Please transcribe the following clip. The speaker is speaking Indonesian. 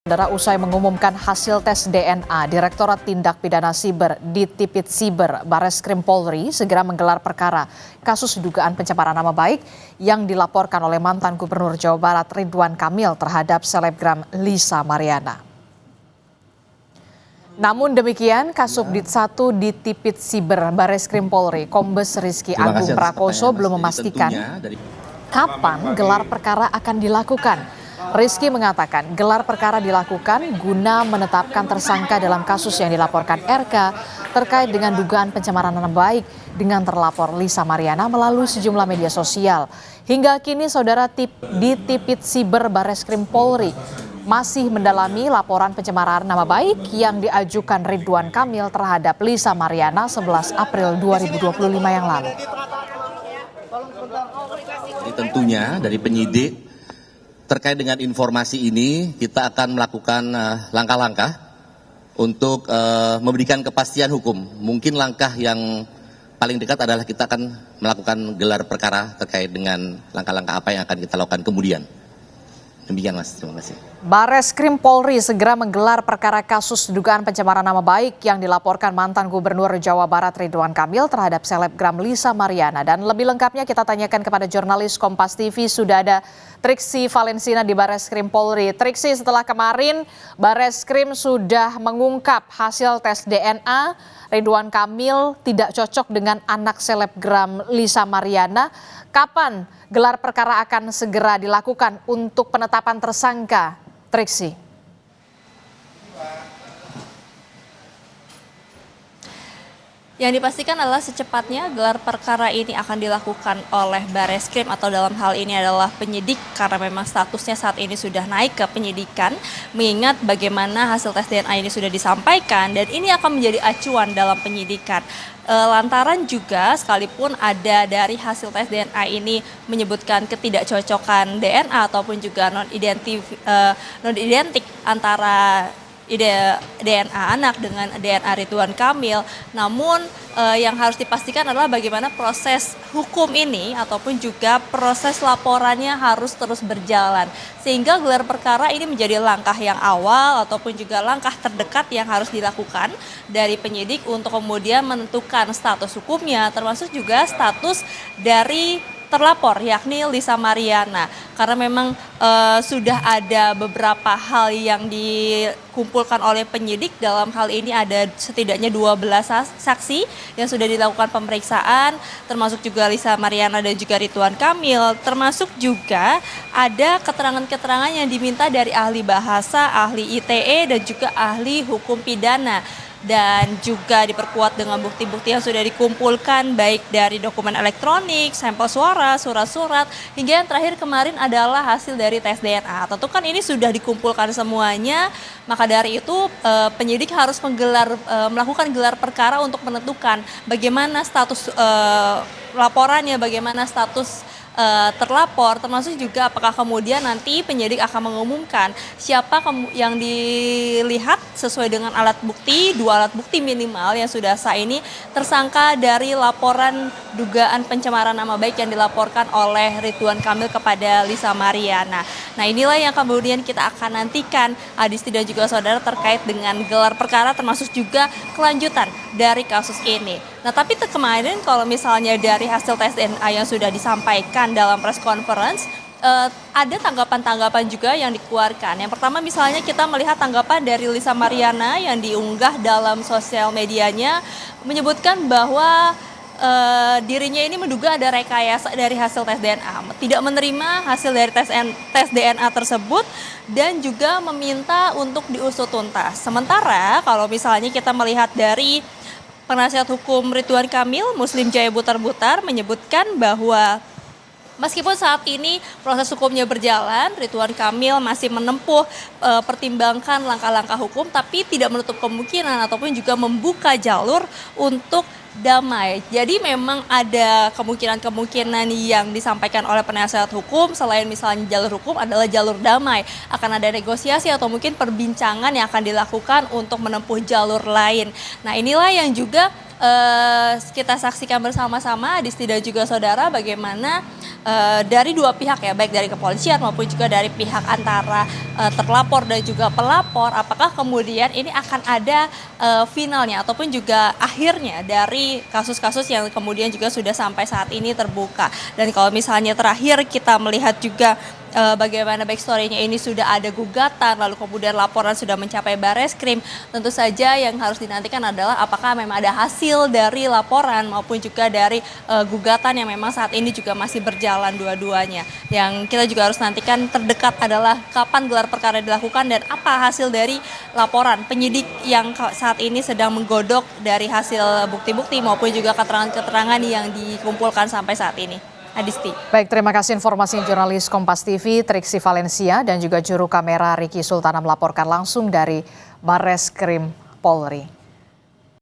Saudara, usai mengumumkan hasil tes DNA, Direktorat Tindak Pidana Siber Ditipit Siber Bareskrim Polri segera menggelar perkara kasus dugaan pencemaran nama baik yang dilaporkan oleh mantan Gubernur Jawa Barat Ridwan Kamil terhadap selebgram Lisa Mariana. Namun demikian, Kasubdit 1 Ditipit Siber Bareskrim Polri, Kombes Rizky Agung Prakoso belum memastikan kapan gelar perkara akan dilakukan. Rizky mengatakan gelar perkara dilakukan guna menetapkan tersangka dalam kasus yang dilaporkan RK terkait dengan dugaan pencemaran nama baik dengan terlapor Lisa Mariana melalui sejumlah media sosial. Hingga kini saudara Ditipit Siber Bareskrim Polri masih mendalami laporan pencemaran nama baik yang diajukan Ridwan Kamil terhadap Lisa Mariana 11 April 2025 yang lalu. Jadi tentunya dari penyidik terkait dengan informasi ini kita akan melakukan langkah-langkah untuk memberikan kepastian hukum. Mungkin langkah yang paling dekat adalah kita akan melakukan gelar perkara terkait dengan langkah-langkah apa yang akan kita lakukan kemudian. Demikian Mas, terima kasih. Bareskrim Polri segera menggelar perkara kasus dugaan pencemaran nama baik yang dilaporkan mantan Gubernur Jawa Barat Ridwan Kamil terhadap selebgram Lisa Mariana. Dan lebih lengkapnya kita tanyakan kepada jurnalis Kompas TV, sudah ada Triksi Valensina di Bareskrim Polri. Triksi, setelah kemarin Bareskrim sudah mengungkap hasil tes DNA, Ridwan Kamil tidak cocok dengan anak selebgram Lisa Mariana. Kapan gelar perkara akan segera dilakukan untuk penetapan tersangka, Triksi? Yang dipastikan adalah secepatnya gelar perkara ini akan dilakukan oleh Bareskrim atau dalam hal ini adalah penyidik karena memang statusnya saat ini sudah naik ke penyidikan mengingat bagaimana hasil tes DNA ini sudah disampaikan dan ini akan menjadi acuan dalam penyidikan. Lantaran juga sekalipun ada dari hasil tes DNA ini menyebutkan ketidakcocokan DNA ataupun juga non-identik antara DNA anak dengan DNA Ridwan Kamil. Namun yang harus dipastikan adalah bagaimana proses hukum ini ataupun juga proses laporannya harus terus berjalan. Sehingga gelar perkara ini menjadi langkah yang awal ataupun juga langkah terdekat yang harus dilakukan dari penyidik untuk kemudian menentukan status hukumnya termasuk juga status dari terlapor yakni Lisa Mariana karena memang sudah ada beberapa hal yang dikumpulkan oleh penyidik. Dalam hal ini ada setidaknya 12 saksi yang sudah dilakukan pemeriksaan termasuk juga Lisa Mariana dan juga Ridwan Kamil, termasuk juga ada keterangan-keterangan yang diminta dari ahli bahasa, ahli ITE dan juga ahli hukum pidana. Dan juga diperkuat dengan bukti-bukti yang sudah dikumpulkan baik dari dokumen elektronik, sampel suara, surat-surat, hingga yang terakhir kemarin adalah hasil dari tes DNA. Tentu kan ini sudah dikumpulkan semuanya, maka dari itu penyidik harus melakukan gelar perkara untuk menentukan bagaimana status laporannya, bagaimana status terlapor, termasuk juga apakah kemudian nanti penyidik akan mengumumkan siapa yang dilihat sesuai dengan alat bukti, 2 alat bukti minimal yang sudah sah ini tersangka dari laporan dugaan pencemaran nama baik yang dilaporkan oleh Ridwan Kamil kepada Lisa Mariana. Nah inilah yang kemudian kita akan nantikan Adisti dan juga saudara terkait dengan gelar perkara termasuk juga kelanjutan dari kasus ini. Nah tapi kemarin kalau misalnya dari hasil tes DNA yang sudah disampaikan dalam press conference, ada tanggapan-tanggapan juga yang dikeluarkan. Yang pertama misalnya kita melihat tanggapan dari Lisa Mariana yang diunggah dalam sosial medianya menyebutkan bahwa dirinya ini menduga ada rekayasa dari hasil tes DNA, tidak menerima hasil dari tes DNA tersebut dan juga meminta untuk diusut tuntas. Sementara kalau misalnya kita melihat dari penasihat hukum Ridwan Kamil, Muslim Jaya Butar-Butar menyebutkan bahwa meskipun saat ini proses hukumnya berjalan, Ridwan Kamil masih menempuh pertimbangkan langkah-langkah hukum, tapi tidak menutup kemungkinan ataupun juga membuka jalur untuk damai. Jadi memang ada kemungkinan-kemungkinan yang disampaikan oleh penasihat hukum selain misalnya jalur hukum adalah jalur damai. Akan ada negosiasi atau mungkin perbincangan yang akan dilakukan untuk menempuh jalur lain. Nah inilah yang juga kita saksikan bersama-sama Adisti dan juga saudara bagaimana dari dua pihak ya, baik dari kepolisian maupun juga dari pihak antara terlapor dan juga pelapor, apakah kemudian ini akan ada finalnya ataupun juga akhirnya dari kasus-kasus yang kemudian juga sudah sampai saat ini terbuka. Dan kalau misalnya terakhir kita melihat juga bagaimana backstory-nya ini sudah ada gugatan, lalu kemudian laporan sudah mencapai Bareskrim. Tentu saja yang harus dinantikan adalah apakah memang ada hasil dari laporan maupun juga dari gugatan yang memang saat ini juga masih berjalan dua-duanya. Yang kita juga harus nantikan terdekat adalah kapan gelar perkara dilakukan dan apa hasil dari laporan penyidik yang saat ini sedang menggodok dari hasil bukti-bukti maupun juga keterangan-keterangan yang dikumpulkan sampai saat ini. Adisti. Baik, terima kasih informasi jurnalis Kompas TV Triksi Valencia dan juga juru kamera Riki Sultana melaporkan langsung dari Bareskrim Polri.